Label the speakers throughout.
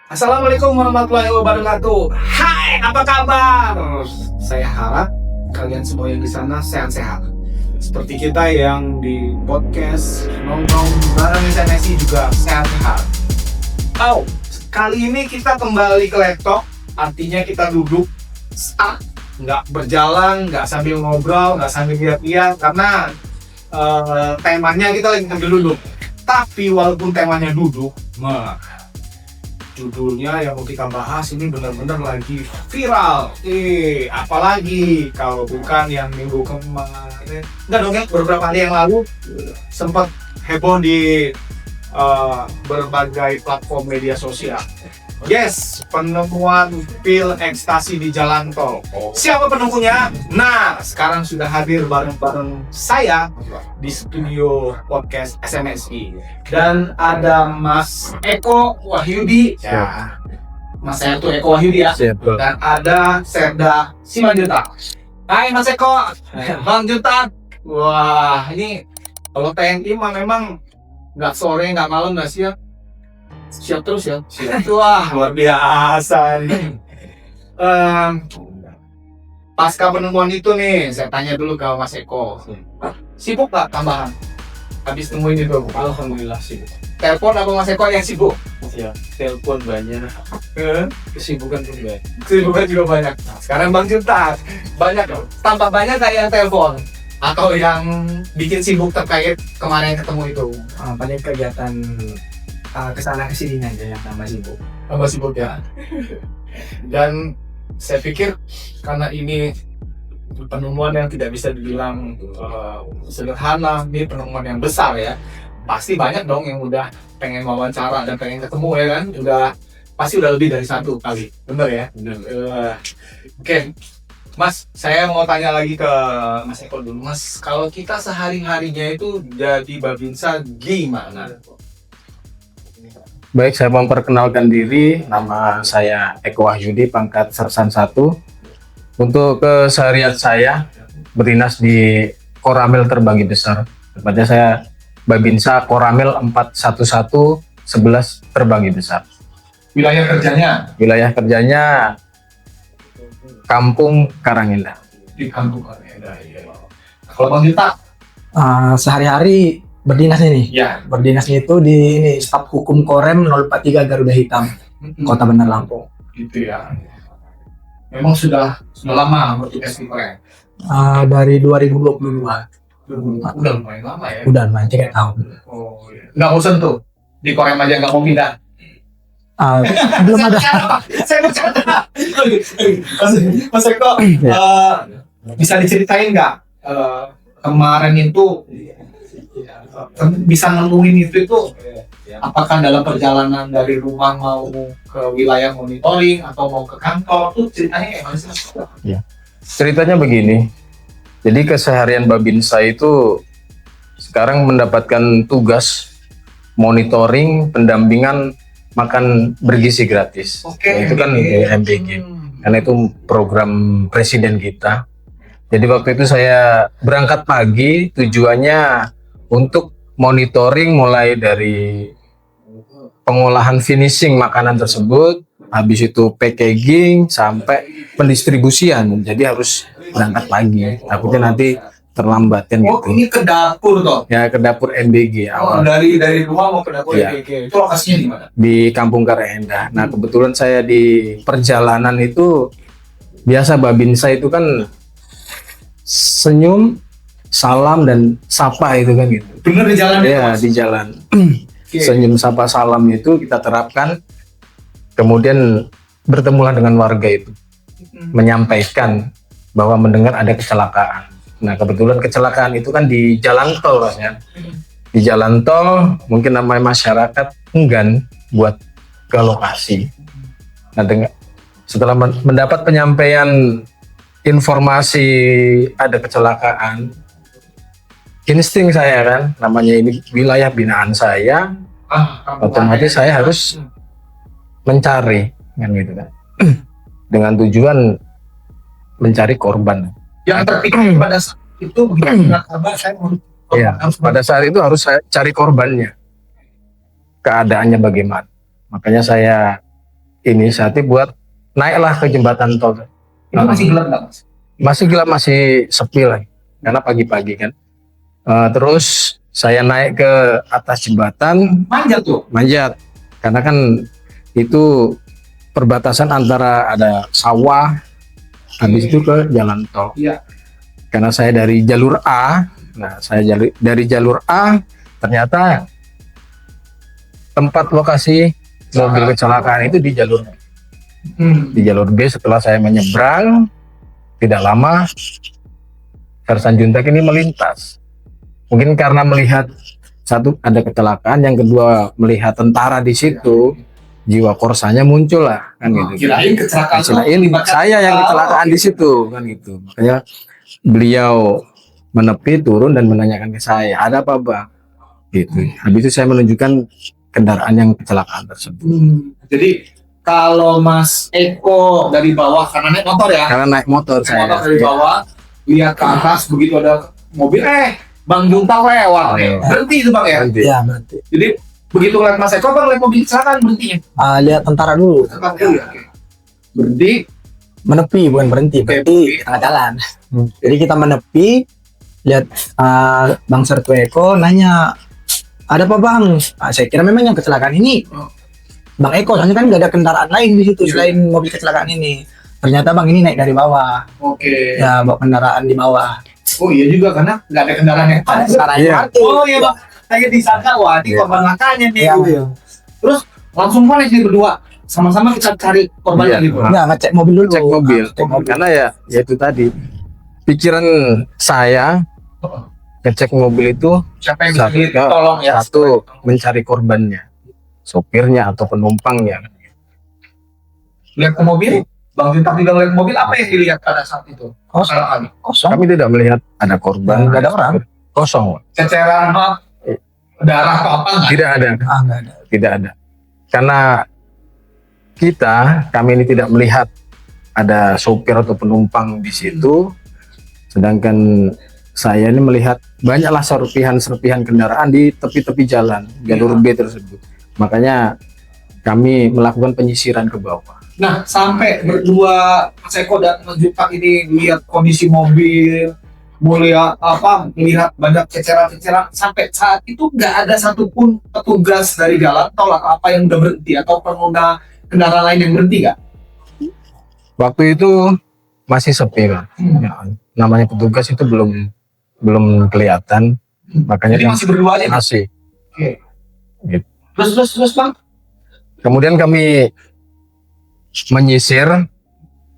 Speaker 1: Assalamualaikum warahmatullahi wabarakatuh. Hai, apa kabar? Saya harap kalian semua yang di sana sehat-sehat. Seperti kita yang di podcast nongkrong bareng SNSI juga sehat-sehat. Kali ini kita kembali ke laptop, artinya kita duduk stuck, nggak berjalan, nggak sambil ngobrol, nggak sambil lihat-lihat, karena temanya kita lagi sambil duduk. Tapi walaupun temanya duduk, judulnya yang mau kita bahas ini benar-benar lagi viral. Apalagi kalau bukan yang minggu kemarin, enggak dong ya, beberapa hari yang lalu sempat heboh di berbagai platform media sosial. Yes, penemuan pil ekstasi di jalan tol. Siapa penemunya? Nah, sekarang sudah hadir bareng-bareng saya di studio podcast SNSI. Dan ada Mas Eko Wahyudi. Ya, Mas saya tuh Eko Wahyudi ya. Dan ada Serda Simanjuntak. Hai Mas Eko, Bang Juntak. Wah, ini kalau TNI mah memang nggak sore, nggak malam, nggak siang. Siap terus ya. Siap. Wah, luar biasa nih. Pasca penemuan itu nih, saya tanya dulu ke Mas Eko. Sibuk nggak tambahan? Habis nemuin itu?
Speaker 2: Alhamdulillah sibuk.
Speaker 1: Telepon apa Mas Eko yang sibuk?
Speaker 2: Ya, telepon banyak, kesibukan pun banyak.
Speaker 1: Kesibukan juga banyak. Nah, sekarang Bang Juntak, banyak dong. Tambah banyak kayak yang telepon atau yang bikin sibuk terkait kemarin ketemu itu?
Speaker 2: Paling kegiatan kesana kesini aja yang tambah sibuk.
Speaker 1: Tambah sibuk ya. Dan saya pikir karena ini penemuan yang tidak bisa dibilang sederhana, ini penemuan yang besar ya. Pasti banyak dong yang udah pengen wawancara dan pengen ketemu ya kan. Pasti udah lebih dari satu kali, bener ya?
Speaker 2: Benar.
Speaker 1: Oke. Mas, saya mau tanya lagi ke Mas Eko dulu. Mas, kalau kita sehari-harinya itu jadi Babinsa gimana?
Speaker 3: Baik, saya memperkenalkan diri. Nama saya Eko Wahyudi, pangkat Sersan 1. Untuk keseharian saya berdinas di Koramil Terbanggi Besar. Tepatnya saya Babinsa Koramil 411 Terbanggi Besar.
Speaker 1: Wilayah kerjanya?
Speaker 3: Wilayah kerjanya Kampung Karangindah.
Speaker 1: Di Kampung Karangindah. Kalau Bang Juntak?
Speaker 2: Sehari-hari berdinasnya nih.
Speaker 1: Ya.
Speaker 2: Berdinasnya itu di staf hukum Korem 043 Garuda Hitam, Kota Bandar Lampung.
Speaker 1: Gitu ya. Memang sudah lama bertugas di Korem.
Speaker 2: Dari 2022.
Speaker 1: Udah lumayan lama ya.
Speaker 2: Udah lumayan 3 tahun.
Speaker 1: Oh iya. Nggak bosan tuh di Korem aja nggak mau pindah.
Speaker 2: Belum ada.
Speaker 1: Saya bercanda. Mas Eko, bisa diceritain nggak kemarin itu bisa nemuin itu apakah dalam perjalanan dari rumah mau ke wilayah monitoring atau mau ke kantor tuh ceritanya kayak mana sih Mas?
Speaker 3: Ya. Ceritanya begini. Jadi keseharian Babinsa itu sekarang mendapatkan tugas monitoring pendampingan makan bergizi gratis. Itu kan MBG. Karena itu program presiden kita. Jadi waktu itu saya berangkat pagi, tujuannya untuk monitoring mulai dari pengolahan finishing makanan tersebut, habis itu packaging sampai pendistribusian. Jadi harus berangkat pagi. Takutnya nanti terlambat kan
Speaker 1: Oh,
Speaker 3: gitu.
Speaker 1: ini ke dapur toh?
Speaker 3: Ya, ke dapur MBG
Speaker 1: Oh,
Speaker 3: awal
Speaker 1: dari rumah mau ke dapur
Speaker 3: Iya.
Speaker 1: MBG. Itu lokasinya di mana?
Speaker 3: di Kampung Karangindah. Nah, kebetulan saya di perjalanan itu biasa Babinsa itu kan senyum, salam dan sapa itu kan gitu.
Speaker 1: Bener di jalan
Speaker 3: Ya, di jalan. Senyum, sapa, salam itu kita terapkan. Kemudian bertemulah dengan warga itu, menyampaikan bahwa mendengar ada kecelakaan. Nah, kebetulan kecelakaan itu kan di jalan tol, rasanya. Di jalan tol, mungkin namanya masyarakat enggan buat ke lokasi. Nah, setelah mendapat penyampaian informasi ada kecelakaan, insting saya kan, namanya ini wilayah binaan saya, otomatis saya harus mencari, kan gitu kan, dengan tujuan mencari korban.
Speaker 1: Yang terpikir pada saat itu begitu kabar saya mau
Speaker 3: Iya, pada saat itu harus saya cari korbannya, keadaannya bagaimana. Makanya saya inisiatif buat naiklah ke jembatan tol.
Speaker 1: Itu masih gelap nggak Mas?
Speaker 3: Masih gelap, masih sepi lah, karena pagi-pagi kan. Terus saya naik ke atas jembatan,
Speaker 1: Manjat tuh.
Speaker 3: manjat, karena kan itu perbatasan antara ada sawah, habis itu ke jalan tol.
Speaker 1: Iya.
Speaker 3: Karena saya dari jalur A, nah saya dari jalur A, ternyata tempat lokasi mobil kecelakaan itu di jalur B. Di jalur B. Setelah saya menyeberang, tidak lama Sersan Juntak ini melintas. Mungkin karena melihat satu ada kecelakaan, yang kedua melihat tentara di situ, jiwa korsanya muncul lah kan gitu.
Speaker 1: Kirain kecelakaan.
Speaker 3: Kirain saya yang kecelakaan di situ kan gitu. Makanya beliau menepi, turun dan menanyakan ke saya, ada apa bang? Gitu. Habis itu saya menunjukkan kendaraan yang kecelakaan tersebut.
Speaker 1: Jadi kalau Mas Eko dari bawah, karena naik motor ya,
Speaker 3: Karena naik motor saya.
Speaker 1: motor dari bawah, lihat ke atas, begitu ada mobil, Bang Juntak lewat, berhenti itu Bang ya.
Speaker 3: Nanti.
Speaker 2: Ya berarti.
Speaker 1: Jadi begitu ngeliat Mas Eko, Bang lihat mobil kecelakaan, berhentinya.
Speaker 2: Lihat tentara dulu.
Speaker 1: Berhenti.
Speaker 2: Menepi bukan berhenti. Berarti tengah jalan. Jadi kita menepi, lihat Bang Sertu Eko nanya, ada apa bang? Saya kira memang yang kecelakaan ini Bang Eko, soalnya kan nggak ada kendaraan lain di situ selain mobil kecelakaan ini. Ternyata bang ini naik dari bawah.
Speaker 1: Oke.
Speaker 2: Ya bawa kendaraan di bawah.
Speaker 1: Oh iya juga, karena nggak ada kendaraan yang
Speaker 2: Ada
Speaker 1: ada.
Speaker 2: kendaraan
Speaker 3: Iya.
Speaker 2: yang mati.
Speaker 1: Oh iya Bang, saya disangka wah ini
Speaker 3: Iya.
Speaker 1: korban lakanya nih.
Speaker 2: Iya.
Speaker 1: Terus langsung panik nih berdua, sama-sama kita cari korbannya
Speaker 3: Iya.
Speaker 1: gitu.
Speaker 2: Nggak ngecek mobil dulu.
Speaker 3: Cek mobil.
Speaker 2: Cek mobil.
Speaker 3: Karena ya itu tadi pikiran saya ngecek mobil itu
Speaker 1: Siapa yang bisa
Speaker 3: Satu,
Speaker 1: ditolong ya?
Speaker 3: satu, mencari korbannya, sopirnya atau penumpangnya.
Speaker 1: Lihat ke mobil, Bang Juntak juga lihat mobil, apa yang dilihat pada saat itu?
Speaker 2: Kosong. Kosong.
Speaker 3: Kami tidak melihat ada korban,
Speaker 2: Nggak ada orang.
Speaker 3: kosong,
Speaker 1: Ceceran darah atau apa nggak?
Speaker 3: tidak ada,
Speaker 2: Nggak ada.
Speaker 3: tidak ada. Karena kami ini tidak melihat ada sopir atau penumpang di situ, sedangkan saya ini melihat banyaklah serpihan-serpihan kendaraan di tepi-tepi jalan jalur B tersebut. Makanya kami melakukan penyisiran ke bawah.
Speaker 1: Nah, sampai berdua Mas Eko dan Mas Juntak ini lihat kondisi mobil, melihat melihat banyak ceceran-ceceran, sampai saat itu nggak ada satupun petugas dari jalan tol atau apa yang udah berhenti atau pengguna kendaraan lain yang berhenti nggak?
Speaker 3: Waktu itu masih sepi, Pak. Ya, namanya petugas itu belum kelihatan, makanya
Speaker 1: Jadi masih berdua aja.
Speaker 3: masih.
Speaker 1: Oke.
Speaker 3: Gitu.
Speaker 1: Terus Bang?
Speaker 3: Kemudian kami menyisir,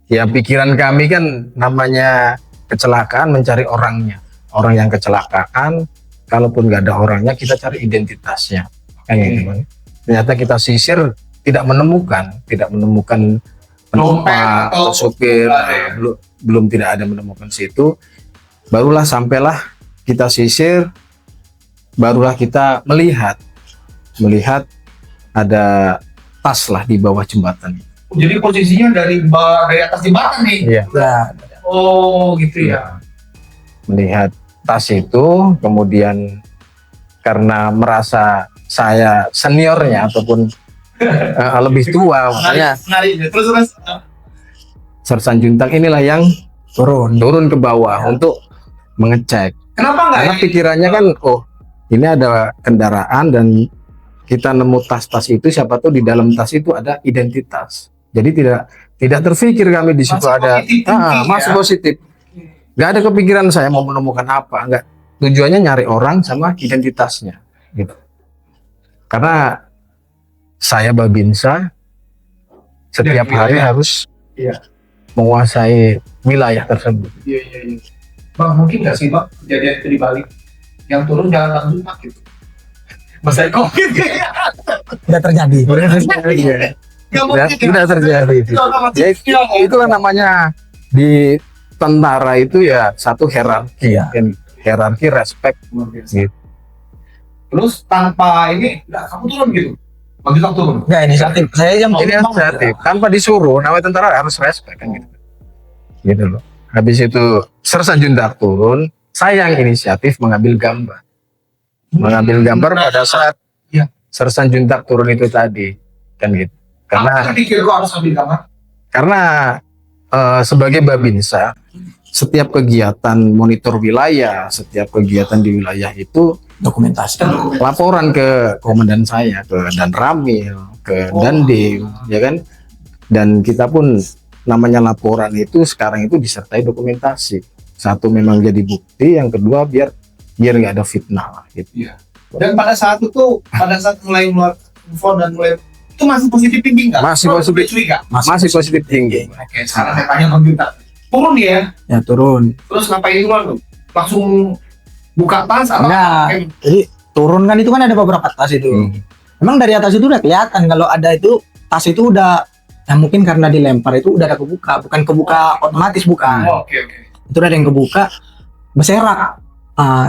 Speaker 3: ya pikiran kami kan namanya kecelakaan mencari orangnya, orang yang kecelakaan. Kalaupun nggak ada orangnya, kita cari identitasnya, kan gitu, Bang. Ternyata kita sisir tidak menemukan penumpang
Speaker 1: Dompet
Speaker 3: atau
Speaker 1: atau-
Speaker 3: sopir, belum tidak ada menemukan situ. Barulah sampailah kita sisir, barulah kita melihat ada tas lah di bawah jembatan.
Speaker 1: Jadi posisinya dari atas jembatan nih.
Speaker 3: Iya.
Speaker 2: Ya,
Speaker 1: Oh gitu ya.
Speaker 3: Melihat tas itu, kemudian karena merasa saya seniornya ataupun lebih tua, makanya
Speaker 1: Menarik. Terus.
Speaker 3: Sersan Juntak inilah yang turun ke bawah untuk mengecek.
Speaker 1: Kenapa nggak?
Speaker 3: Karena pikirannya kan, oh ini ada kendaraan dan kita nemu tas-tas itu, siapa tahu di dalam tas itu ada identitas. Jadi tidak terpikir kami di situ
Speaker 1: Masih
Speaker 3: ada
Speaker 1: positif thinking,
Speaker 3: masih
Speaker 1: ya?
Speaker 3: positif. Nggak ada kepikiran saya mau menemukan apa, nggak. Tujuannya nyari orang sama identitasnya, gitu. Karena saya Babinsa setiap
Speaker 1: Dan
Speaker 3: hari
Speaker 1: wilayah.
Speaker 3: harus
Speaker 1: Iya.
Speaker 3: menguasai wilayah tersebut.
Speaker 1: Iya. Bang, mungkin nggak sih Bang kejadian itu dibalik? Yang turun jalan langsung gitu. Mas Eko.
Speaker 2: tidak terjadi.
Speaker 3: Tidak terjadi. Ya, itu kan namanya di tentara itu ya satu hierarki,
Speaker 2: Iya.
Speaker 3: kan hierarki respect gitu.
Speaker 1: Terus tanpa ini, kamu turun gitu. Bang Juntak turun.
Speaker 2: Nggak inisiatif. Saya yang
Speaker 3: Ini inisiatif tanpa disuruh, namanya tentara harus respect kan gitu. Gitu loh. Habis itu Sersan Juntak turun, saya yang inisiatif mengambil gambar. Mengambil gambar pada saat
Speaker 1: Iya.
Speaker 3: Sersan Juntak turun itu tadi, kan gitu. Karena
Speaker 1: pikir kok harus ambil gambar?
Speaker 3: karena sebagai Babinsa, setiap kegiatan monitor wilayah, setiap kegiatan di wilayah itu
Speaker 2: Dokumentasi.
Speaker 3: laporan ke komandan saya, ke Dan Ramil, ke Dandim, ya kan? Dan kita pun namanya laporan itu sekarang itu disertai dokumentasi. Satu memang jadi bukti, yang kedua biar nggak ada fitnah lah, gitu.
Speaker 1: Iya. Dan pada saat mulai info dan mulai itu masih positif tinggi nggak?
Speaker 3: Masih
Speaker 1: Lo
Speaker 3: positif.
Speaker 1: curiga?
Speaker 3: Masih positif tinggi.
Speaker 1: Oke, sekarang saya tanya Bang Juta. Turun ya?
Speaker 2: Ya turun.
Speaker 1: Terus ngapain dulu? Langsung buka tas atau?
Speaker 2: Enggak. Jadi turun kan itu kan ada beberapa tas itu. Memang dari atas itu udah kelihatan kalau ada itu tas itu udah, ya mungkin karena dilempar itu udah ada kebuka, bukan kebuka otomatis, bukan.
Speaker 1: Oke.
Speaker 2: Itu ada yang kebuka berserak.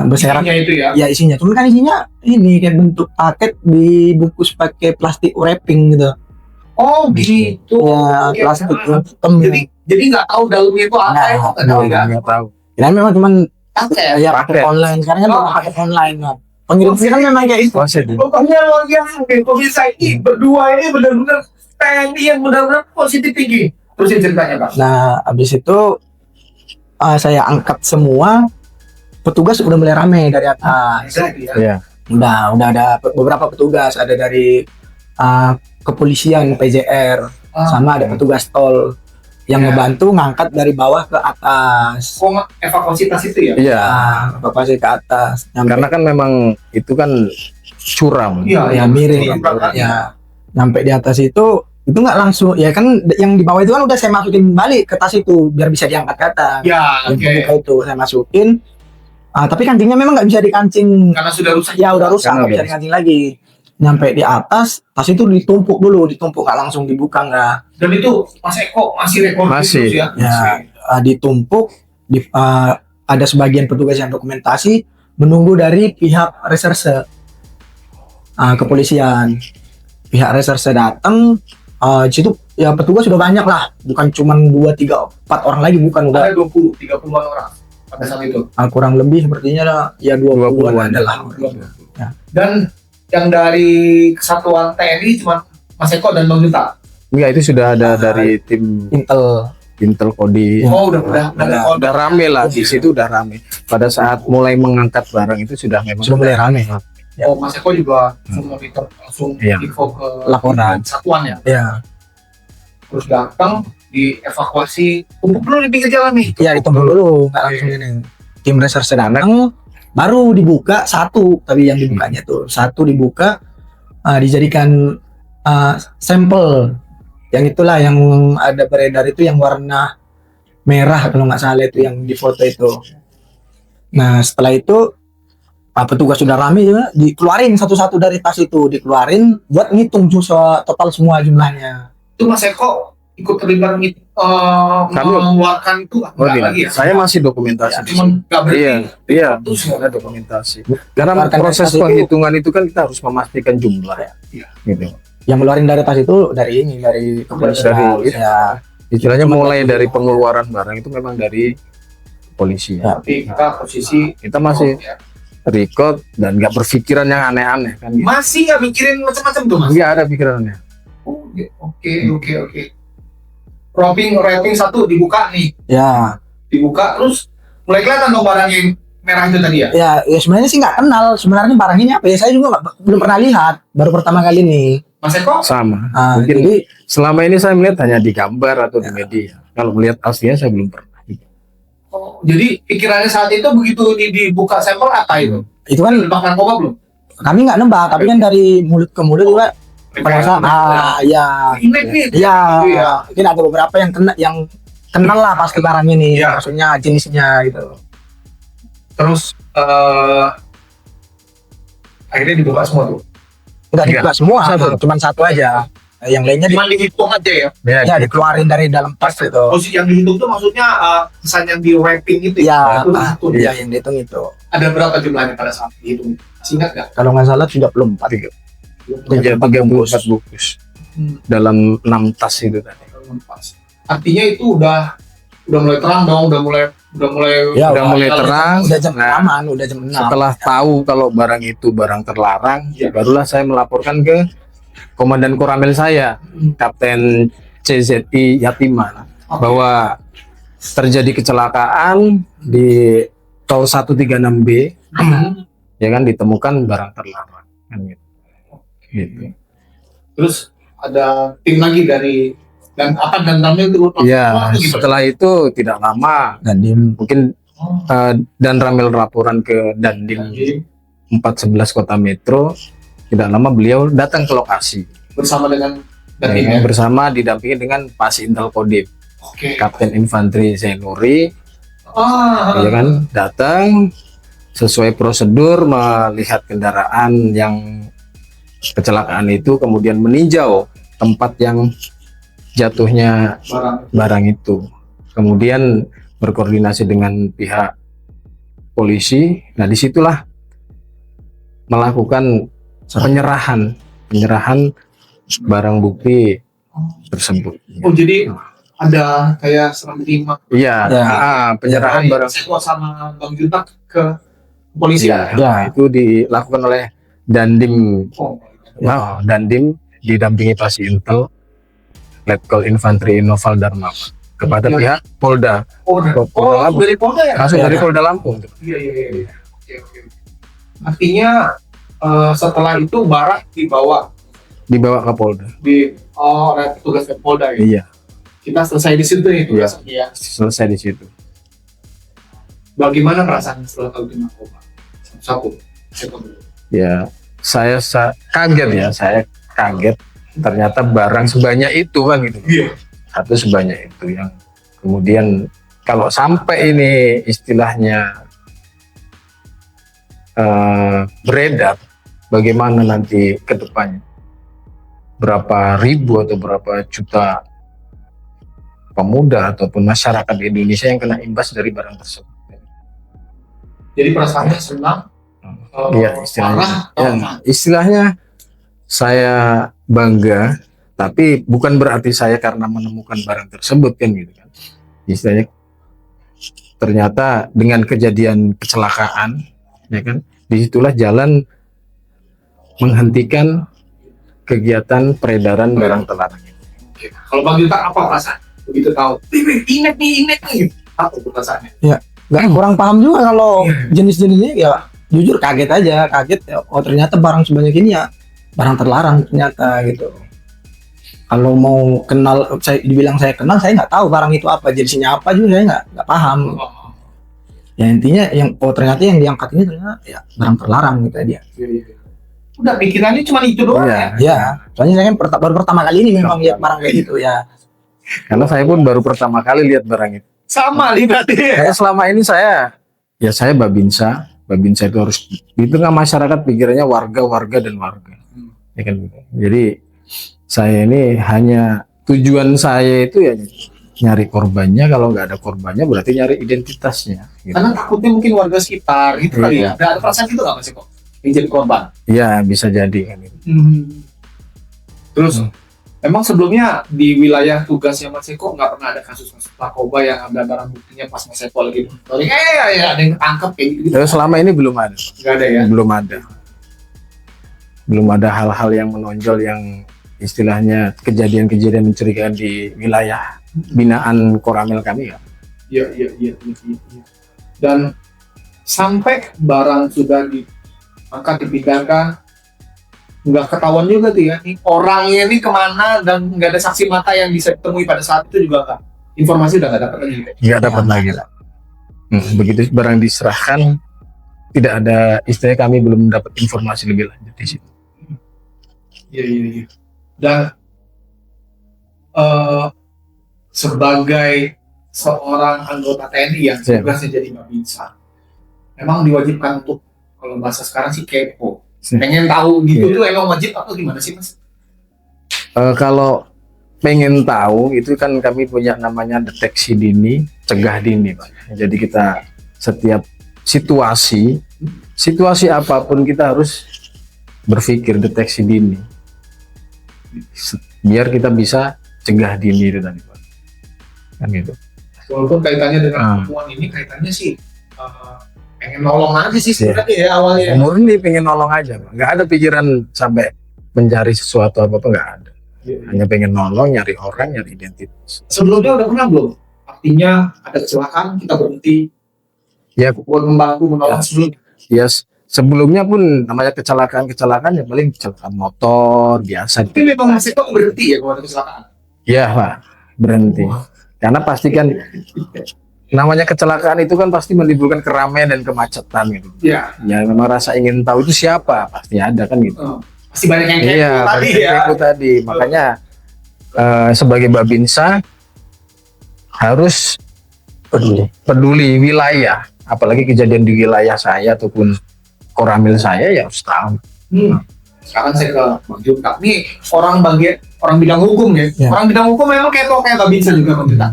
Speaker 2: Berserak.
Speaker 1: Isinya itu ya?
Speaker 2: Ya isinya, cuman kan isinya ini kayak bentuk paket dibungkus pakai plastik wrapping gitu.
Speaker 1: Oh gitu.
Speaker 2: Ya
Speaker 1: Oke.
Speaker 2: plastik hitam.
Speaker 1: Jadi nggak tahu dalamnya itu apa
Speaker 2: Nah,
Speaker 1: ya? Nggak tahu ya?
Speaker 3: Nggak tahu.
Speaker 2: Dan memang cuman
Speaker 1: Pakai.
Speaker 2: ya pakai
Speaker 3: Paket.
Speaker 2: online. Sekarang kan
Speaker 1: Oh.
Speaker 2: pakai online kan. Pengirim kan memang kayak itu.
Speaker 3: Positif.
Speaker 1: Pokoknya luar biasa. Pemirsa ini berdua ini benar-benar TNI yang benar-benar positif tinggi. Terusin ceritanya Bang.
Speaker 2: Nah, habis itu saya angkat semua. Petugas udah mulai rame dari atas.
Speaker 1: Exactly, ya.
Speaker 3: Iya.
Speaker 2: Udah ada beberapa petugas, ada dari kepolisian PJR, sama ada petugas tol yang
Speaker 1: Ya.
Speaker 2: ngebantu ngangkat dari bawah ke atas.
Speaker 1: Kok evakuasi tas itu ya?
Speaker 3: Iya.
Speaker 2: Evakuasi ke atas.
Speaker 3: Karena kan memang itu kan curam.
Speaker 1: Iya,
Speaker 2: ya miring. Ya, nyampe di atas itu nggak langsung, ya kan yang di bawah itu kan udah saya masukin balik ke tas itu biar bisa diangkat ke atas.
Speaker 1: Ya,
Speaker 2: Yang
Speaker 1: oke.
Speaker 2: kebuka itu saya masukin. Tapi kancingnya memang nggak bisa dikancing.
Speaker 1: Karena sudah rusak.
Speaker 2: Ya udah rusak,
Speaker 3: Karena
Speaker 2: nggak bisa
Speaker 3: udah
Speaker 2: dikancing lagi. Nyampe di atas, tas itu ditumpuk nggak langsung dibuka nggak.
Speaker 1: Dan itu Mas Eko masih rekor
Speaker 3: Masih.
Speaker 1: terus ya?
Speaker 2: Ya, ditumpuk. Ada sebagian petugas yang dokumentasi menunggu dari pihak reserse kepolisian. Pihak reserse datang. Di situ ya petugas sudah banyak lah, bukan cuma 2, 3, 4 orang lagi, bukan, udah
Speaker 1: Ada 20, 30-an orang pada saat itu.
Speaker 2: kurang lebih sepertinya ya 20-an adalah. Ya.
Speaker 1: Dan yang dari kesatuan TNI cuma Mas Eko dan Bang Juta.
Speaker 3: Enggak, itu sudah ada dari tim
Speaker 2: Intel
Speaker 3: Kodi.
Speaker 2: Ya.
Speaker 1: Oh, udah
Speaker 3: Udah rame lah, di situ udah rame. Pada saat mulai mengangkat barang itu sudah memang
Speaker 2: sudah mulai rame.
Speaker 1: Oh, Mas Eko juga langsung monitor, langsung
Speaker 3: Iya.
Speaker 1: info ke
Speaker 2: Laporan.
Speaker 1: satuan ya.
Speaker 2: Ya,
Speaker 1: Terus datang dievakuasi, tumpuk dulu di pinggir jalan nih.
Speaker 2: ya ditunggu dulu, nggak langsung ini. Tim reserse datang, baru dibuka satu, tapi yang dibukanya tuh satu dibuka, dijadikan sampel. Yang itulah yang ada beredar itu yang warna merah kalau nggak salah itu yang di foto itu. Nah setelah itu petugas sudah rame juga, dikeluarin satu-satu dari tas itu, dikeluarin buat ngitung total semua jumlahnya.
Speaker 1: Itu Mas Eko ikut terlibat mengeluarkan itu
Speaker 3: Oh,
Speaker 1: enggak
Speaker 3: tidak.
Speaker 1: lagi ya?
Speaker 3: Saya masih dokumentasi. di
Speaker 1: Cuman
Speaker 3: sini.
Speaker 1: nggak berhenti.
Speaker 3: Iya,
Speaker 1: Terus
Speaker 3: ada dokumentasi. Karena
Speaker 2: Keluarkan
Speaker 3: proses
Speaker 2: tas itu.
Speaker 3: penghitungan itu kan kita harus memastikan jumlah ya.
Speaker 1: Iya.
Speaker 3: Gitu.
Speaker 2: Yang ngeluarin dari tas itu dari kepolisian.
Speaker 3: Dari-
Speaker 2: Ya.
Speaker 3: Istilahnya mulai dari pengeluaran barang itu memang dari polisi.
Speaker 2: Ya.
Speaker 1: Tapi kita posisi
Speaker 3: Kita masih
Speaker 1: ya.
Speaker 3: record dan nggak berpikiran yang aneh-aneh kan. Gitu.
Speaker 1: Masih nggak mikirin macam-macam tuh Mas?
Speaker 3: Nggak ada pikirannya.
Speaker 1: Oh, oke. Wrapping satu dibuka nih,
Speaker 2: Ya,
Speaker 1: dibuka terus mulai kelihatan dong barang yang merah itu tadi ya.
Speaker 2: ya sebenarnya sih nggak kenal sebenarnya barang ini apa ya, saya juga belum pernah lihat, baru pertama kali nih.
Speaker 1: Mas Eko,
Speaker 3: Sama.
Speaker 2: Ah,
Speaker 3: Mungkin
Speaker 2: jadi
Speaker 3: selama ini saya melihat hanya di gambar atau di media. Kalau melihat aslinya saya belum pernah.
Speaker 1: jadi pikirannya saat itu begitu dibuka sampel apa itu?
Speaker 2: itu kan
Speaker 1: Nebak narkoba belum?
Speaker 2: kami nggak nembak, tapi kan dari mulut ke mulut juga pengusaha. Ya,
Speaker 1: Ini
Speaker 2: ya,
Speaker 1: Iya.
Speaker 2: mungkin ada beberapa yang kenal lah pasti barang ini,
Speaker 1: Iya.
Speaker 2: maksudnya jenisnya gitu.
Speaker 1: terus akhirnya dibuka semua tuh.
Speaker 2: Nggak
Speaker 3: Enggak.
Speaker 2: dibuka semua,
Speaker 3: Satu.
Speaker 2: cuma satu aja. Yang lainnya
Speaker 1: Cuma dihitung aja ya.
Speaker 2: ya dikeluarin dari dalam tas itu.
Speaker 1: Posisi yang dihitung tuh maksudnya kesan yang di wrapping itu
Speaker 2: Ya,
Speaker 1: Itu dihitung.
Speaker 2: iya yang dihitung itu.
Speaker 1: Ada berapa jumlahnya pada saat dihitung? Masih ingat nggak?
Speaker 2: Kalau nggak salah 34.
Speaker 3: 34 bungkus dalam 6 tas itu tadi.
Speaker 1: Artinya itu udah mulai terang dong, udah mulai
Speaker 2: Ya,
Speaker 3: Udah mulai terang.
Speaker 2: Udah jam
Speaker 3: Nah,
Speaker 2: 6-an, udah jam 6.
Speaker 3: Setelah tahu kalau barang itu barang terlarang,
Speaker 1: Iya.
Speaker 3: barulah saya melaporkan ke komandan koramil saya, Kapten CZI Yatiman, bahwa terjadi kecelakaan di tol 136B, ya kan, ditemukan barang terlarang, kan gitu. Gitu.
Speaker 1: Terus ada tim lagi dari dan ramil itu
Speaker 3: Ya, setelah itu tidak lama,
Speaker 2: Dandim.
Speaker 3: mungkin dan ramil laporan ke Dandim 411 Kota Metro. Tidak lama beliau datang ke lokasi
Speaker 1: bersama dengan
Speaker 3: ya, bersama didampingi dengan Pasintel Kodim, Kapten Infanteri Zainuri, ya kan, datang sesuai prosedur melihat kendaraan yang kecelakaan itu, kemudian meninjau tempat yang jatuhnya barang itu, kemudian berkoordinasi dengan pihak polisi. Nah, disitulah melakukan penyerahan barang bukti tersebut.
Speaker 1: Oh, jadi ada kayak serah terima.
Speaker 3: Iya, penyerahan barang
Speaker 1: sama Bang Jutak ke polisi.
Speaker 3: Ya, itu dilakukan oleh Dandim. Dandim didampingi Pasintel Letkol Infanteri Noval Dharma kepada pihak Polda.
Speaker 1: Dari Polda ya?
Speaker 3: Langsung dari Polda Lampung.
Speaker 1: Iya. Oke. Artinya setelah itu barang dibawa
Speaker 3: ke Polda.
Speaker 1: Oleh petugas ke Polda ya.
Speaker 3: Iya.
Speaker 1: Kita selesai di situ ya.
Speaker 3: Iya. Selesai di situ.
Speaker 1: Bagaimana perasaan setelah tahu di narkoba? Satu.
Speaker 3: Ya, saya kaget ya. Saya kaget. Ternyata barang sebanyak itu kan gitu.
Speaker 1: Iya.
Speaker 3: Satu sebanyak itu yang kemudian kalau sampai ini istilahnya beredar, bagaimana nanti ke depannya? Berapa ribu atau berapa juta pemuda ataupun masyarakat di Indonesia yang kena imbas dari barang tersebut.
Speaker 1: Jadi perasaannya senang,
Speaker 3: Iya, istilahnya saya bangga, tapi bukan berarti saya karena menemukan barang tersebut kan gitu kan. Istilahnya ternyata dengan kejadian kecelakaan, ya kan, disitulah jalan menghentikan kegiatan peredaran barang terlarang.
Speaker 1: Kalau Bang Jutak apa perasaan? Begitu tahu, inget nih, apa perasaannya?
Speaker 2: Ya, kurang paham juga kalau jenis-jenisnya ya. Jujur kaget aja, ya, oh ternyata barang sebanyak ini ya barang terlarang ternyata gitu. Kalau mau kenal, dibilang saya kenal, saya nggak tahu barang itu apa, jenisnya apa juga saya nggak paham. Ya intinya ternyata yang diangkat ini ternyata ya barang terlarang gitu dia.
Speaker 1: Udah pikirannya cuma itu doang ya?
Speaker 2: Ya, soalnya saya kan baru pertama kali ini memang lihat barang kayak gitu ya.
Speaker 3: Karena saya pun baru pertama kali lihat barang itu.
Speaker 1: Sama nih berarti.
Speaker 3: Selama ini saya Babinsa itu harus di tengah masyarakat pikirannya warga dan warga. Ya kan? Jadi saya ini hanya tujuan saya itu ya nyari korbannya, kalau nggak ada korbannya berarti nyari identitasnya. Gitu.
Speaker 1: Karena takutnya mungkin warga sekitar gitu kali ya. Ada perasaan gitu nggak Mas Eko? Yang jadi korban?
Speaker 3: Iya, bisa jadi kan. Gitu.
Speaker 1: Terus memang sebelumnya di wilayah tugasnya Mas Eko nggak pernah ada kasus narkoba yang ada barang buktinya pas Mas Eko lagi monitoring, ya ada yang ketangkep kayak gitu.
Speaker 3: Selama ini belum ada.
Speaker 1: Nggak ada ya?
Speaker 3: Belum ada hal-hal yang menonjol yang istilahnya kejadian-kejadian mencurigakan di wilayah binaan Koramil kami ya.
Speaker 1: Iya. Dan sampai barang sudah diangkat dipindahkan, nggak ketahuan juga tuh ya, orangnya ini kemana dan nggak ada saksi mata yang bisa ditemui pada saat itu juga nggak. Informasi udah nggak dapat lagi.
Speaker 3: Nggak dapat lagi. Begitu barang diserahkan, tidak ada istilahnya kami belum dapat informasi lebih lanjut di situ.
Speaker 1: Iya. Dan sebagai seorang anggota TNI yang tugasnya jadi Babinsa, memang diwajibkan untuk, kalau bahasa sekarang sih kepo, pengen tahu gitu tuh emang wajib atau gimana sih Mas?
Speaker 3: Kalau pengen tahu itu kan kami punya namanya deteksi dini, cegah dini, Pak. Jadi kita setiap situasi apapun kita harus berpikir deteksi dini, biar kita bisa cegah dini itu tadi, Pak. Kan gitu.
Speaker 1: Walaupun kaitannya dengan perempuan ini kaitannya sih pengen nolong aja sih sebenarnya ya awalnya.
Speaker 3: Murni pengen nolong aja, Pak. Nggak ada pikiran sampai mencari sesuatu apa nggak ada. Hanya pengen nolong, nyari orang, nyari identitas.
Speaker 1: Sebelumnya udah pernah belum? Artinya ada kecelakaan kita berhenti
Speaker 3: Ya,
Speaker 1: buat membantu menolong sebelumnya.
Speaker 3: sebelumnya pun namanya kecelakaan ya paling kecelakaan motor biasa.
Speaker 1: Tapi memang masih kok berhenti ya kalau ada kecelakaan.
Speaker 3: Ya Pak, berhenti. Karena pasti kan namanya kecelakaan itu kan pasti menimbulkan keramaian dan kemacetan gitu.
Speaker 1: Iya.
Speaker 3: Ya memang rasa ingin tahu itu siapa pasti ada kan gitu.
Speaker 1: Pasti banyak yang
Speaker 3: Iya,
Speaker 1: kepo tadi
Speaker 3: banyak
Speaker 1: ya.
Speaker 3: kepo tadi. Makanya sebagai Babinsa harus peduli wilayah, apalagi kejadian di wilayah saya ataupun koramil saya ya harus tahu.
Speaker 1: Sekarang saya ke Bang Junta. Nih orang bidang hukum ya.
Speaker 2: Ya.
Speaker 1: Orang bidang hukum memang kepo kayak Babinsa juga Bang Junta.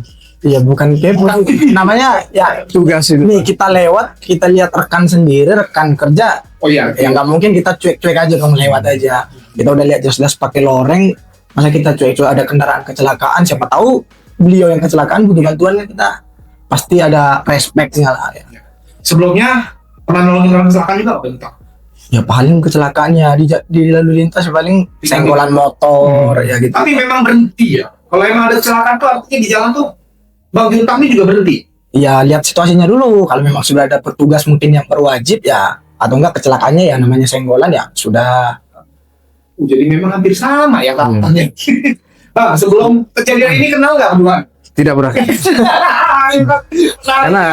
Speaker 2: Iya bukan kepo, namanya ya
Speaker 3: Tugas itu.
Speaker 2: nih kita lewat, kita lihat rekan sendiri, rekan kerja,
Speaker 1: Oh iya.
Speaker 2: ya nggak mungkin kita cuek-cuek aja kamu lewat aja. Kita udah lihat jelas-jelas pakai loreng, masa kita cuek-cuek ada kendaraan kecelakaan, siapa tahu beliau yang kecelakaan butuh bantuan, kita pasti ada respectnya lah ya.
Speaker 1: Sebelumnya pernah nolongin orang kecelakaan juga Bang Junta?
Speaker 2: Ya paling kecelakaannya di lalu lintas paling senggolan motor ya gitu.
Speaker 1: Tapi memang berhenti ya. Kalau emang ada kecelakaan tuh artinya di jalan tuh Bang Junta ini juga berhenti.
Speaker 2: Ya lihat situasinya dulu, kalau memang sudah ada petugas mungkin yang berwajib ya, atau enggak kecelakaannya ya namanya senggolan ya sudah.
Speaker 1: Jadi memang hampir sama ya katanya. Nah, sebelum kejadian ini kenal nggak berdua?
Speaker 3: Tidak pernah. Karena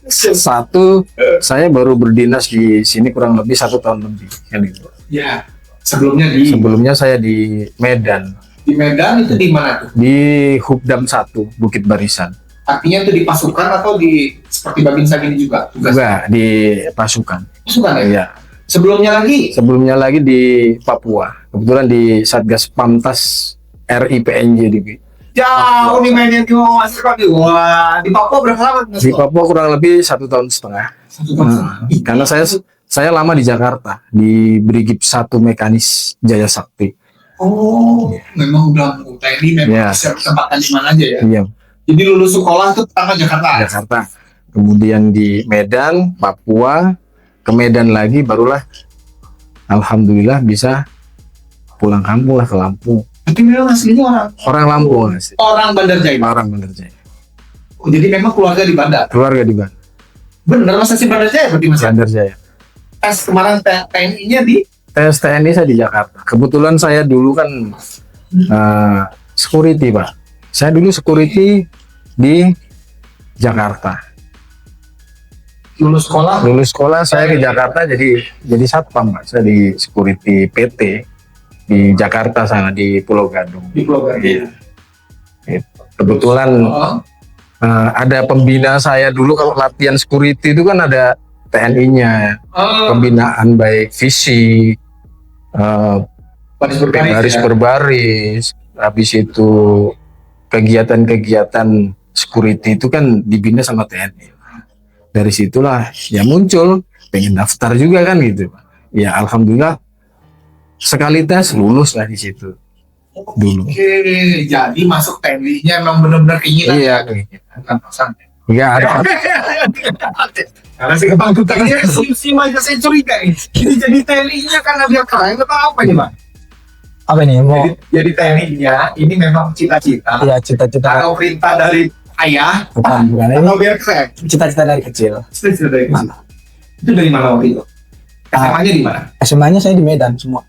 Speaker 3: satu, saya baru berdinas di sini kurang lebih 1 tahun lebih kan gitu.
Speaker 1: Ya, sebelumnya
Speaker 3: Sebelumnya saya di Medan,
Speaker 1: di Medan itu di mana tuh?
Speaker 3: di Hubdam 1 Bukit Barisan.
Speaker 1: Artinya itu di pasukan atau di seperti Babinsa gini juga? Tugas
Speaker 3: Juga di pasukan.
Speaker 1: pasukan ya?
Speaker 3: Iya.
Speaker 1: Sebelumnya lagi
Speaker 3: Di Papua. Kebetulan di Satgas Pamtas RI PNJ di
Speaker 1: jauh nih mainnya di Mas Kodi. Wah, di Papua berapa lama? Mas?
Speaker 3: Di Papua kurang lebih 1,5 tahun.
Speaker 1: 1 tahun.
Speaker 3: Karena saya lama di Jakarta di Brigip 1 Mekanis Jaya Sakti.
Speaker 1: Oh, memang udah TNI memang
Speaker 3: Ya.
Speaker 1: siap tempatkan di mana aja ya.
Speaker 3: Iya,
Speaker 1: Jadi lulus sekolah tuh pertama Jakarta.
Speaker 3: Jakarta. Kemudian di Medan, Papua, ke Medan lagi barulah alhamdulillah bisa pulang kampung lah ke Lampung.
Speaker 1: Tapi memang aslinya
Speaker 3: Orang Lampung asli.
Speaker 1: orang Bandar Jaya.
Speaker 3: Orang Bandar Jaya.
Speaker 1: Oh, jadi memang keluarga di Bandar.
Speaker 3: Keluarga di Bandar
Speaker 1: Bener Mas asli Bandar Jaya berarti Mas.
Speaker 3: Bandar Jaya.
Speaker 1: Tes kemarin TNI-nya di
Speaker 3: Tes TNI saya di Jakarta. Kebetulan saya dulu kan security Pak. Saya dulu security di Jakarta.
Speaker 1: lulus sekolah.
Speaker 3: Lulus sekolah saya ke Jakarta jadi satpam Pak. Saya di security PT di Jakarta sana di Pulau Gadung.
Speaker 1: Di Pulau Gadung.
Speaker 3: Iya. Kebetulan ada pembina saya dulu kalau latihan security itu kan ada TNI-nya. Pembinaan baik fisik, baris berbaris, habis itu kegiatan-kegiatan security itu kan dibina sama TNI. Dari situlah ya muncul pengen daftar juga kan gitu. Ya alhamdulillah sekali tes lulus lah di situ dulu.
Speaker 1: Oke, jadi masuk TNI-nya memang benar-benar keinginan.
Speaker 3: Iya,
Speaker 1: Bukan paksaan.
Speaker 3: nggak ada.
Speaker 1: Karena saya kebantu tanya si aja saya curiga ini jadi TNI-nya karena dia keren atau apa nih Pak?
Speaker 2: Apa nih mau?
Speaker 1: Jadi TNI-nya ini memang cita-cita
Speaker 2: Ya cita-cita
Speaker 1: atau perintah dari ayah
Speaker 2: bukan ini
Speaker 1: atau biar keren?
Speaker 2: cita-cita dari kecil.
Speaker 1: Cita-cita dari kecil. Itu dari mana waktu itu? SMA-nya di mana?
Speaker 2: SMA-nya saya di Medan semua,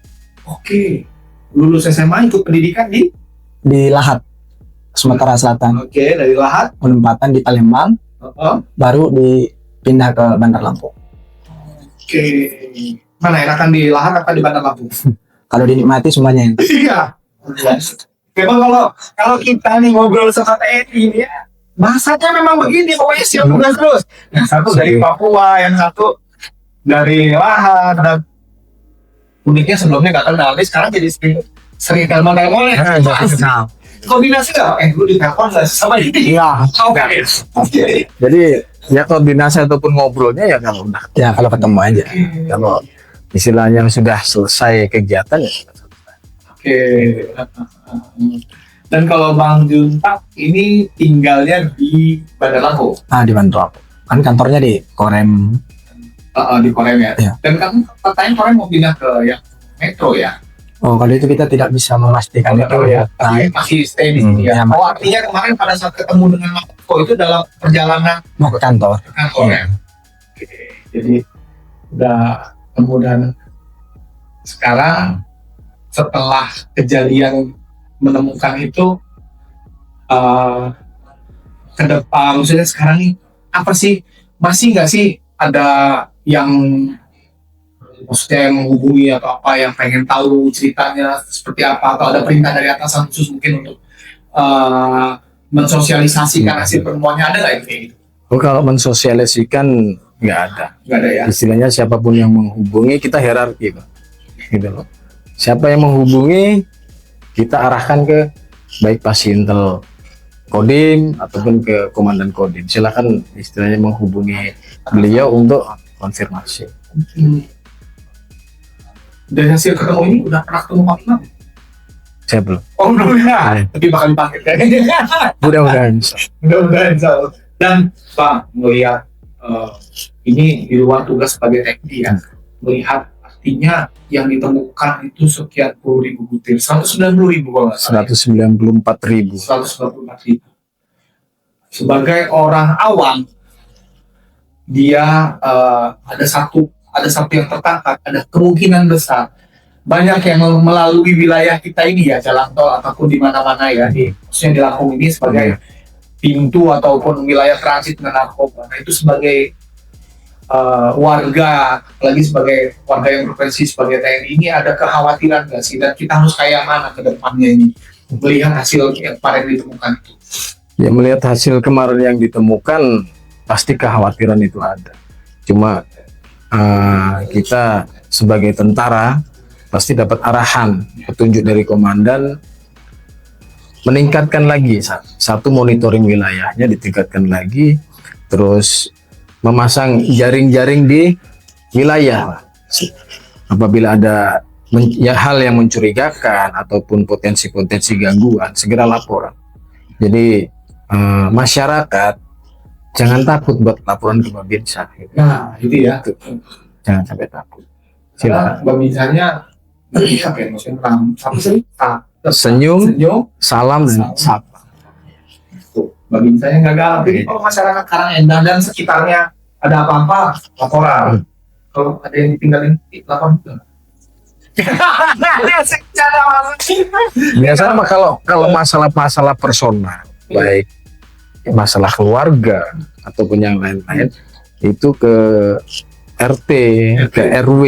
Speaker 1: Oke. Lulus SMA ikut pendidikan di
Speaker 2: di Lahat, Sumatera Selatan.
Speaker 1: Oke, dari Lahat.
Speaker 2: Penempatan di Palembang, baru dipindah ke Bandar Lampung.
Speaker 1: Oke. Mana enakan di Lahat apa di Bandar Lampung?
Speaker 2: Kalau dinikmati semuanya enak.
Speaker 1: Iya. Memang kalau kita nih ngobrol sama TNI ini ya, bahasanya memang begini, pokoknya siap tugas terus. Yang satu dari Papua, yang satu dari Lahat. Dan uniknya sebelumnya nggak kenal, nih sekarang jadi sering telepon-telepon ya. Koordinasi nggak? Lu di telepon nggak sama ini?
Speaker 2: Iya.
Speaker 1: Oke.
Speaker 3: Jadi ya koordinasi ataupun ngobrolnya ya kalau udah
Speaker 2: Ya kalau ketemu aja.
Speaker 3: kalau istilahnya sudah selesai kegiatan ya.
Speaker 1: Oke. Dan kalau Bang Junta ini tinggalnya di Bandar Lampung.
Speaker 2: Ah di Bandar Lampung. Kan kantornya di Korem.
Speaker 1: Di Korem ya.
Speaker 2: Iya.
Speaker 1: Dan kamu katanya Korem mau pindah ke yang Metro ya.
Speaker 2: Oh, kalau itu kita tidak bisa memastikan itu ya. Nah,
Speaker 1: Masih stay di sini ya.
Speaker 2: Iya,
Speaker 1: Oh, artinya kemarin pada saat ketemu dengan Mas Eko itu dalam perjalanan
Speaker 2: mau ke kantor.
Speaker 1: ke kantor ya. Oke. Jadi udah kemudian sekarang setelah kejadian menemukan itu ke depan, maksudnya sekarang nih apa sih, masih nggak sih ada yang maksudnya yang menghubungi atau apa yang pengen tahu ceritanya seperti apa, atau ada perintah dari atasan khusus mungkin untuk mensosialisasikan hasil penemuannya, ada nggak itu kayak gitu?
Speaker 3: Oh, kalau mensosialisikan nggak ada.
Speaker 1: Nggak ada ya?
Speaker 3: Istilahnya siapapun yang menghubungi kita hierarki, Pak. Gitu loh. Siapa yang menghubungi kita arahkan ke baik Pasintel Kodim ataupun ke Komandan Kodim. Silakan istilahnya menghubungi beliau untuk konfirmasi.
Speaker 1: Dari hasil ketemu ini udah pernah ketemu Pak Imam?
Speaker 3: Saya belum.
Speaker 1: Oh belum ya? Tapi bakal dipanggil kayaknya.
Speaker 3: Mudah-mudahan bisa.
Speaker 1: Mudah-mudahan insya Allah. Dan Pak melihat ini di luar tugas sebagai teknik ya, melihat artinya yang ditemukan itu sekian puluh ribu butir, 190.000 kalau nggak salah.
Speaker 3: 194.000.
Speaker 1: 194.000. Sebagai orang awam, dia ada satu yang tertangkap, ada kemungkinan besar banyak yang melalui wilayah kita ini ya, jalan tol ataupun di mana-mana ya, khususnya di Lampung ini sebagai pintu ataupun wilayah transit dengan narkoba. Nah, itu sebagai warga, apalagi sebagai warga yang berprofesi sebagai TNI, ini ada kekhawatiran nggak sih, dan kita harus kayak mana ke depannya ini melihat hasil yang kemarin ditemukan itu?
Speaker 3: Ya, melihat hasil kemarin yang ditemukan pasti kekhawatiran itu ada. Cuma kita sebagai tentara pasti dapat arahan petunjuk dari komandan, meningkatkan lagi satu, monitoring wilayahnya ditingkatkan lagi, terus memasang jaring-jaring di wilayah. Apabila ada hal yang mencurigakan ataupun potensi-potensi gangguan, segera laporan. Jadi masyarakat jangan takut buat laporan ke Babinsa.
Speaker 1: Nah itu ya,
Speaker 3: Jangan sampai takut.
Speaker 1: silakan. Babinsanya apa ya, maksudnya apa sih?
Speaker 3: Senyum,
Speaker 1: Senyum,
Speaker 3: salam, dan sapa.
Speaker 1: tuh babinsanya nggak galak. Jadi kalau masyarakat Karangendang dan sekitarnya ada apa-apa, laporan. Kalau ada yang ditinggalin, laporan juga.
Speaker 3: Biasanya mah kalau masalah personal, baik masalah keluarga ataupun yang lain-lain, itu ke RT, ke RW,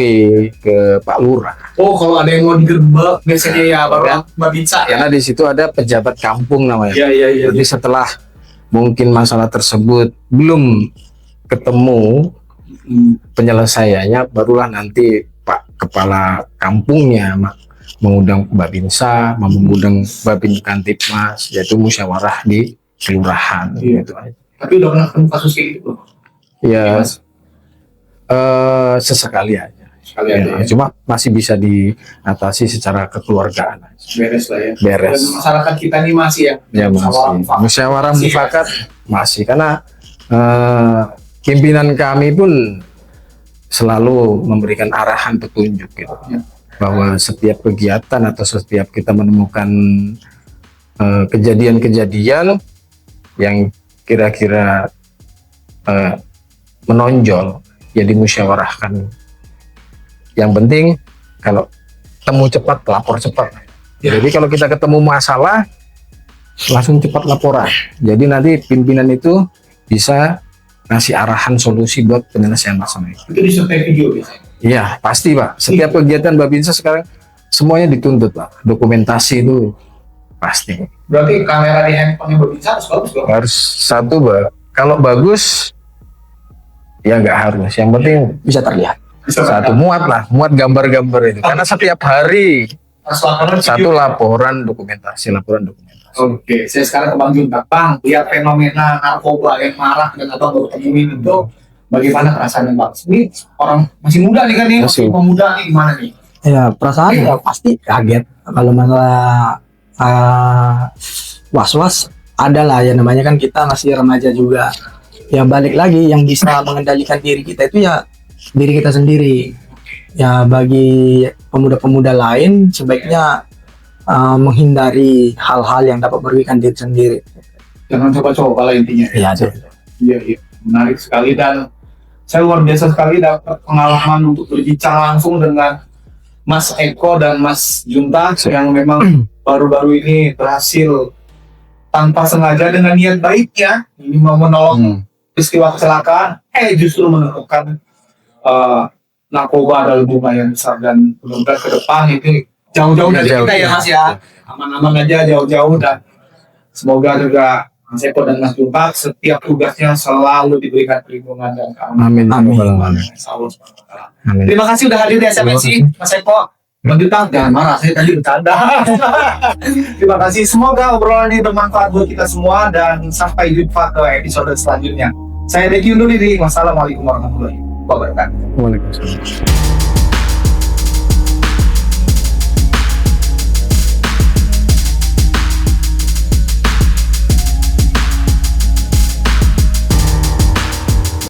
Speaker 3: ke Pak Lurah.
Speaker 1: Oh, kalau ada yang mau digerbek biasanya ya baru Babinsa ya.
Speaker 3: Karena di situ ada pejabat kampung namanya.
Speaker 1: Iya.
Speaker 3: Jadi setelah mungkin masalah tersebut belum ketemu penyelesaiannya, barulah nanti Pak Kepala Kampungnya mengundang Babinsa, mengundang Babin Kantipmas, yaitu musyawarah di kelurahan.
Speaker 1: Iya.
Speaker 3: Gitu aja.
Speaker 1: Tapi udah pernah ketemu kasus kayak gitu belum?
Speaker 3: Ya, sesekali aja.
Speaker 1: Sekali aja ya.
Speaker 3: Cuma masih bisa diatasi secara kekeluargaan.
Speaker 1: Beres lah ya.
Speaker 3: Beres.
Speaker 1: Dan masyarakat kita ini masih ya.
Speaker 3: Ya, masih. Musyawarah mufakat masih, karena pimpinan kami pun selalu memberikan arahan petunjuk gitu.
Speaker 1: Ya.
Speaker 3: Bahwa setiap kegiatan atau setiap kita menemukan kejadian-kejadian yang kira-kira menonjol, ya dimusyawarahkan. Yang penting kalau temu cepat, lapor cepat.
Speaker 1: Ya.
Speaker 3: Jadi kalau kita ketemu masalah, langsung cepat laporan. Jadi nanti pimpinan itu bisa ngasih arahan solusi buat penyelesaian masalah itu.
Speaker 1: Itu disertai video biasanya.
Speaker 3: Iya, pasti Pak. Setiap kegiatan Babinsa sekarang semuanya dituntut Pak. Dokumentasi itu pasti.
Speaker 1: Berarti kamera di handphone Babinsa harus bagus dong.
Speaker 3: Harus satu Pak. Kalau bagus, ya nggak harus. Yang penting
Speaker 2: Bisa terlihat.
Speaker 3: satu, muat gambar-gambar itu. Karena setiap hari
Speaker 1: Harus laporan
Speaker 3: satu
Speaker 1: video.
Speaker 3: laporan dokumentasi.
Speaker 1: Oke, saya sekarang ke Bang Junta. Bang, lihat fenomena narkoba yang marah dan abang baru temuin itu, bagaimana perasaannya Bang? Ini orang masih muda nih kan nih, masih
Speaker 3: Masih.
Speaker 1: pemuda nih, gimana nih?
Speaker 2: Ya perasaan ya pasti kaget. Kalau masalah was-was ada lah ya, namanya kan kita masih remaja juga. Ya balik lagi, yang bisa mengendalikan diri kita itu ya diri kita sendiri. ya bagi pemuda-pemuda lain sebaiknya menghindari hal-hal yang dapat merugikan diri sendiri.
Speaker 1: Jangan coba-coba lah intinya.
Speaker 2: Iya, tuh.
Speaker 1: Iya, menarik sekali, dan saya luar biasa sekali dapat pengalaman untuk berbicara langsung dengan Mas Eko dan Mas Junta yang memang baru-baru ini berhasil tanpa sengaja dengan niat baiknya ini mau menolong peristiwa kecelakaan, justru menemukan narkoba dalam jumlah yang besar, dan mudah-mudahan ke depan itu jauh-jauh dari kita ya Mas ya, aman-aman aja jauh-jauh, dan semoga juga Mas Eko dan Mas Junta setiap tugasnya selalu diberikan perlindungan dan keamanan.
Speaker 3: Amin.
Speaker 1: Amin. Terima kasih udah hadir di SMNC, Mas Eko. Mas Junta, jangan marah, saya tadi bercanda. Terima kasih, semoga obrolan ini bermanfaat buat kita semua, dan sampai jumpa ke episode selanjunnya. Saya Deki undur diri. Wassalamualaikum warahmatullahi wabarakatuh.
Speaker 3: Waalaikumsalam.